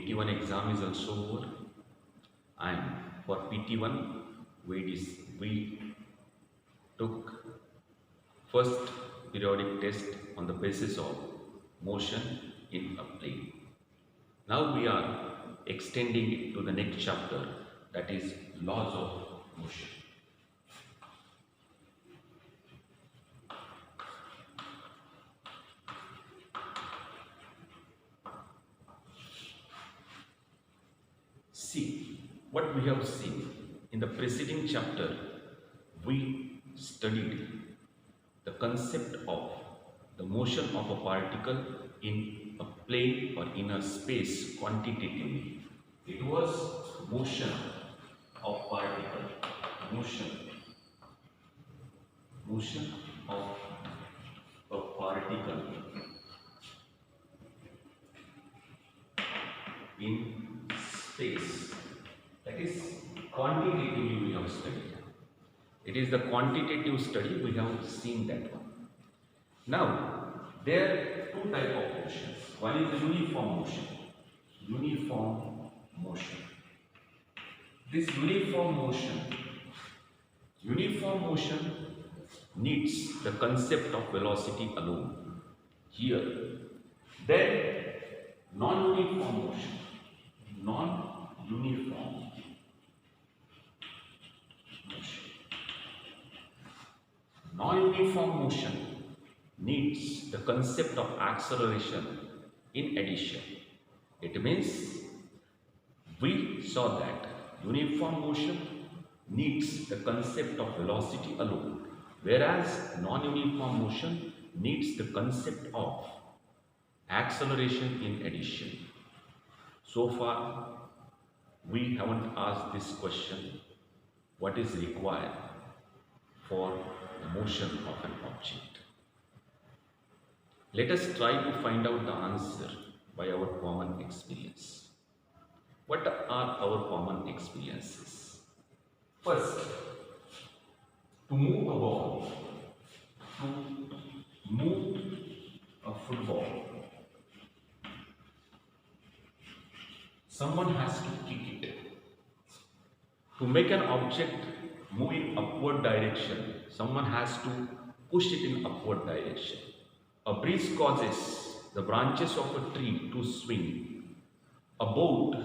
PT1 exam is also over, and for PT1 we took first periodic test on the basis of motion in a plane. Now we are extending it to the next chapter, that is laws of motion. See, what we have seen in the preceding chapter, we studied the concept of the motion of a particle in a plane or in a space quantitatively. It was motion of particle, motion of a particle in space. That is quantitatively we have studied. It is the quantitative study, we have seen that one. Now, there are two types of motions. One is the uniform motion. Uniform motion. This uniform motion needs the concept of velocity alone. Here, then non-uniform motion. Non-uniform motion needs the concept of acceleration in addition. It means we saw that uniform motion needs the concept of velocity alone, whereas non-uniform motion needs the concept of acceleration in addition. So far, we haven't asked this question, what is required for the motion of an object? Let us try to find out the answer by our common experience. What are our common experiences? First, to move a ball, to move a football, someone has to kick it. To make an object move in upward direction, someone has to push it in upward direction. A breeze causes the branches of a tree to swing. A boat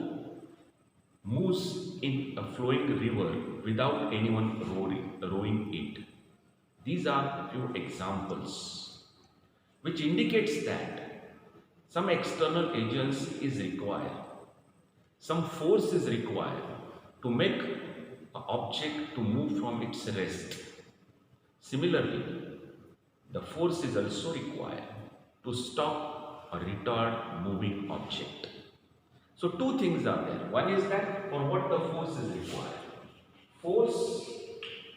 moves in a flowing river without anyone rowing it. These are a few examples which indicates that some external agency is required. Some force is required to make an object to move from its rest. Similarly, the force is also required to stop or retard moving object. So two things are there. One is that for what the force is required. Force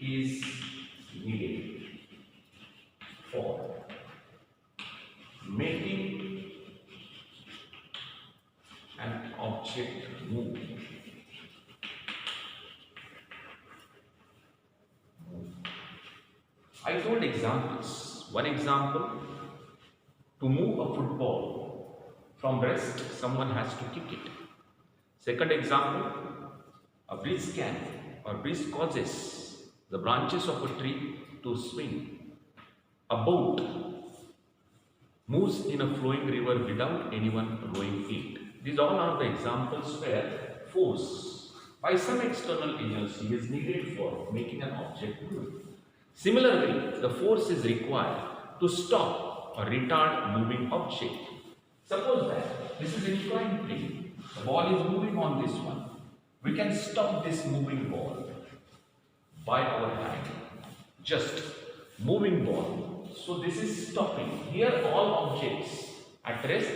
is needed for making an object move. I told examples. One example, to move a football from rest, someone has to kick it. Second example, a breeze causes the branches of a tree to swing. A boat moves in a flowing river without anyone rowing it. These all are the examples where force by some external agency is needed for making an object move. Similarly, the force is required to stop or retard moving object. Suppose that this is inclined plane. The ball is moving on this one. We can stop this moving ball by our hand. Just moving ball. So this is stopping. Here all objects at rest,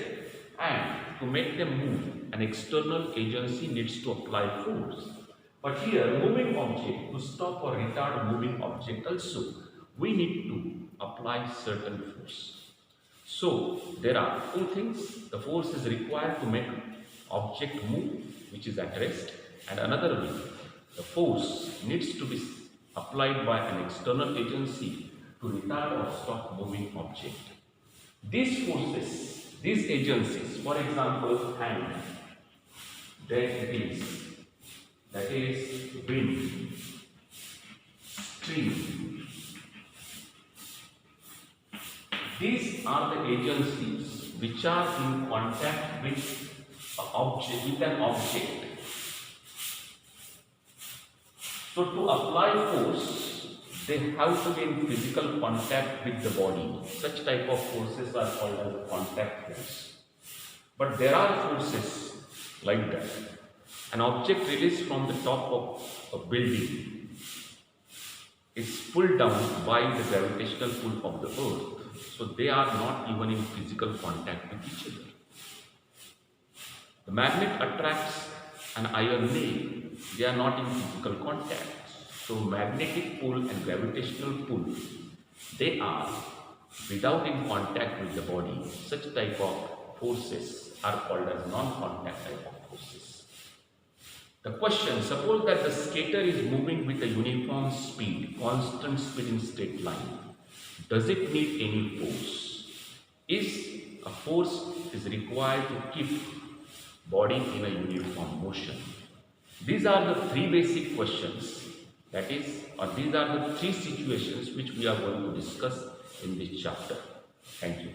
and to make them move, an external agency needs to apply force. But here, moving object, to stop or retard moving object also, we need to apply certain force. So, there are two things. The force is required to make object move, which is at rest, and another way, the force needs to be applied by an external agency to retard or stop moving object. These forces, these agencies, for example, hand. then it is, that is wind, stream. These are the agencies which are in contact with an object. So to apply force, they have to be in physical contact with the body. Such type of forces are called as contact force. But there are forces like that. An object released from the top of a building is pulled down by the gravitational pull of the earth. So they are not even in physical contact with each other. The magnet attracts an iron nail. They are not in physical contact. So magnetic pull and gravitational pull, they are without in contact with the body. Such type of forces are called as non-contact type of forces. The question, suppose that the skater is moving with a uniform speed, constant speed in straight line. Does it need any force? Is a force is required to keep body in a uniform motion? These are the three basic questions, that is, or these are the three situations which we are going to discuss in this chapter. Thank you.